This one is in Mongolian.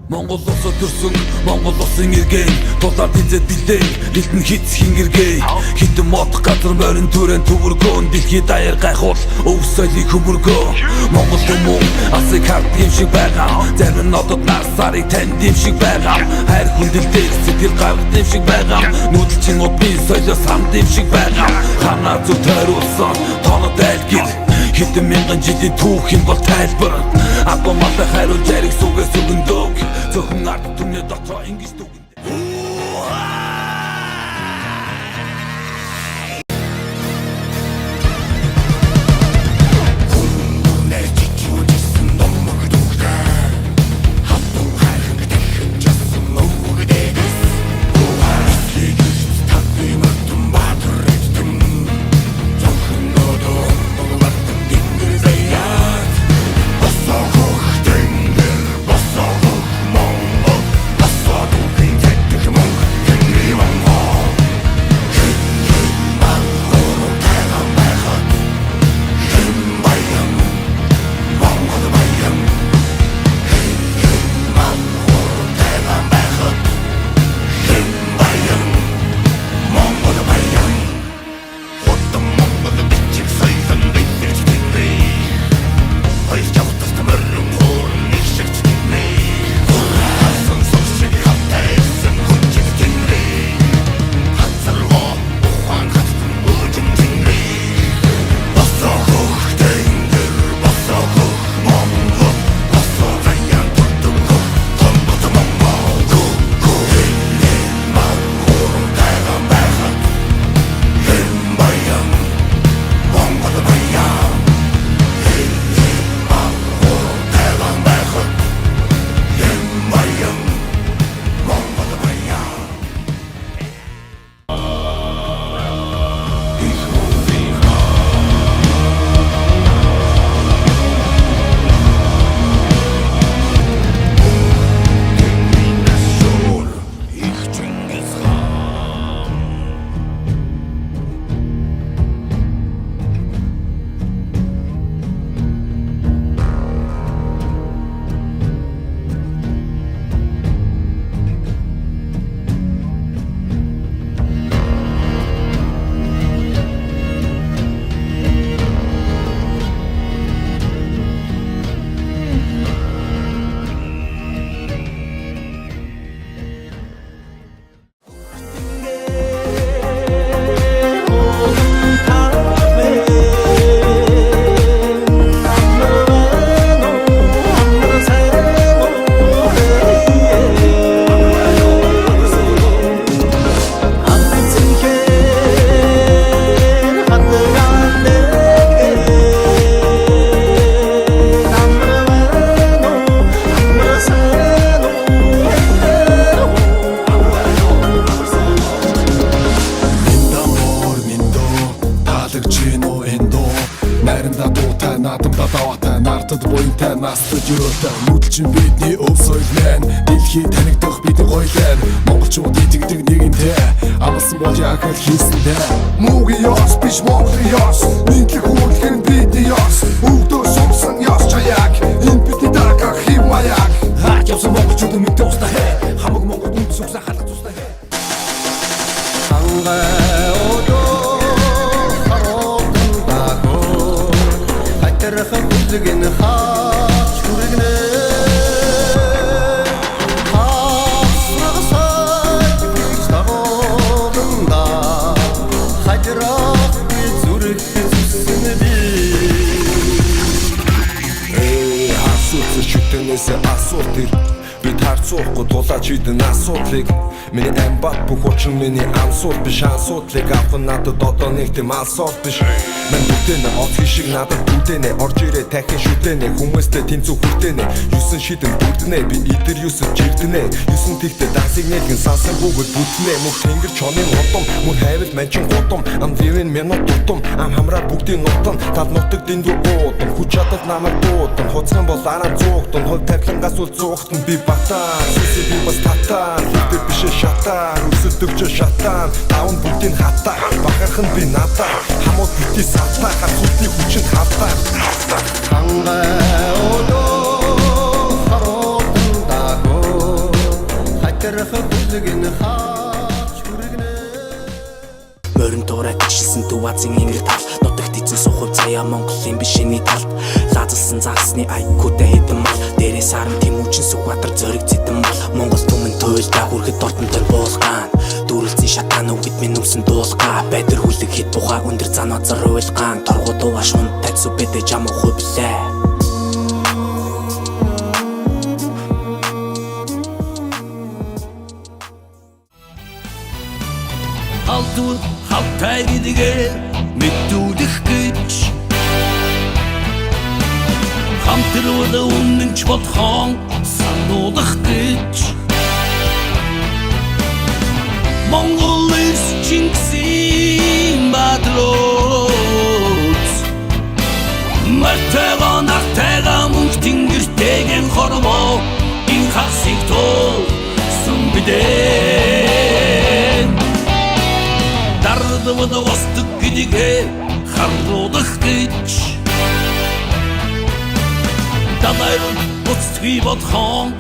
Монгол улсад төрсөн, Монгол улсын иргэн дулаар тэнцэд бэлэн, гэлтэн хит хингэргэй. Хитэн модох газар морин түрэн төвөргөөн, дэлхийд даяар гайхуул өв соёлыг хөмөргөө. Монгол хүмүүс асыг хард юм шиг байгаа, зарим нь одод насарыг танд юм шиг байгаа. Хайр хүндэлтэй сэтгэл гавхт юм шиг байгаа, нүүдэлчин удмын соёлоос хамт юм шиг байгаа. Ханаа зүг тойруулсан тонод айлгил, хитэн мянган жилийн түүх юм бол тайлбар. Апаматай хайруу зариг сүгээс өгөндөг, зөвхөн ард түмний дотоо ингэж дүгэн. Буянтай настад юутай нүүдэлчин бидний өв соёл маань дэлхийд танигдах бидний гоёлаа. Монголчууд итгэдэг нэгэнтэй амлсан бол яг л хийсэндээ. Муугийн ёс биш Монголын ёс, нийтлэг үйлчлэг нь бидний ёс. Өвдөө сумсан ёс чаяг, энэ бидний дараах хэв маяг. Хаач явсан монголчууд мэдээ устаа хэ, хамаг Монгол үнд сүгсэн халах тустай хэ. Хангай одоо харуудан дагуу хатархан үзгэн хаач хүргэнэ. Хасрагсай бич дагууланда хажрах би зүрх зүсэн би. Асууц чүтэнээс асуулт ир бид харцуухгүй дулаач идэн асуудлыг. Миний амбат бүх учин миний ансууд биш асуудлыг авах надад одоо нэг тийм алсууд биш. Мен бүтэнэ оцгий шиг надад бүтэнэ орж ирээ тахин шүтэнэ хүмүүстэй тэнцүү хүртэнэ 9 шидэн бүрдэнэ би идэр юусэд жирдэнэ 9 тэгтээ дасыг нэгэн сансан бүгд бүтнэ мөх тэнгэр чонын удам мөн хайвал манчин гудам ам дэвэн минут тутам ам хамраа бүгдийн нутан тав нутаг дэндүү буудам хүч чадал намайг дуудам хуцсан бол араа зуугтан хол тавилангаас үл зуугтан би батаа сүсэ би бас татаа хитэ бишэ шатаа үсэдвч шатаа таун бүгдийн хатаа бахархан би надаа хамууд бити сатаа хацуултыг хүчит хатаа хангай одоо харуудан дагуу хайтрах бүлэг нь хаач хүргэнэ. Морин дураад ичсэн дувазын ингэр тал нутагт эзэн сухав заяа Монголын бишний талд лазалсан загсны айкуудаа хэдэн мал дээрээс харан Тэмүүжин Сүхбаатар зориг зэдэн мал Монгол түмэн туйлдаа хүрэхэд дортонтой буулгаан дүүрэлцэн шатаан үгэд минь нүмсэн дуулгаа байдэр хүлэг хит тухай өндөр зан азар уйлгаан торгуу дуугаш унтай зүбэдэ жам ухублээ. Халдвар халтай гэдгээ мэдүүлэх гэж хамтрал үнэнч бодхон сануулах гэж Монгол эрс Чингисийн бадрууд мартайгаа нартайгаа мөнх тэнгэртэйгэн хорвоо ин хасиг тоо сүмбидээ Дардвада остық гэдгээ харуулах гэж Далайрын буцтгүй бодхон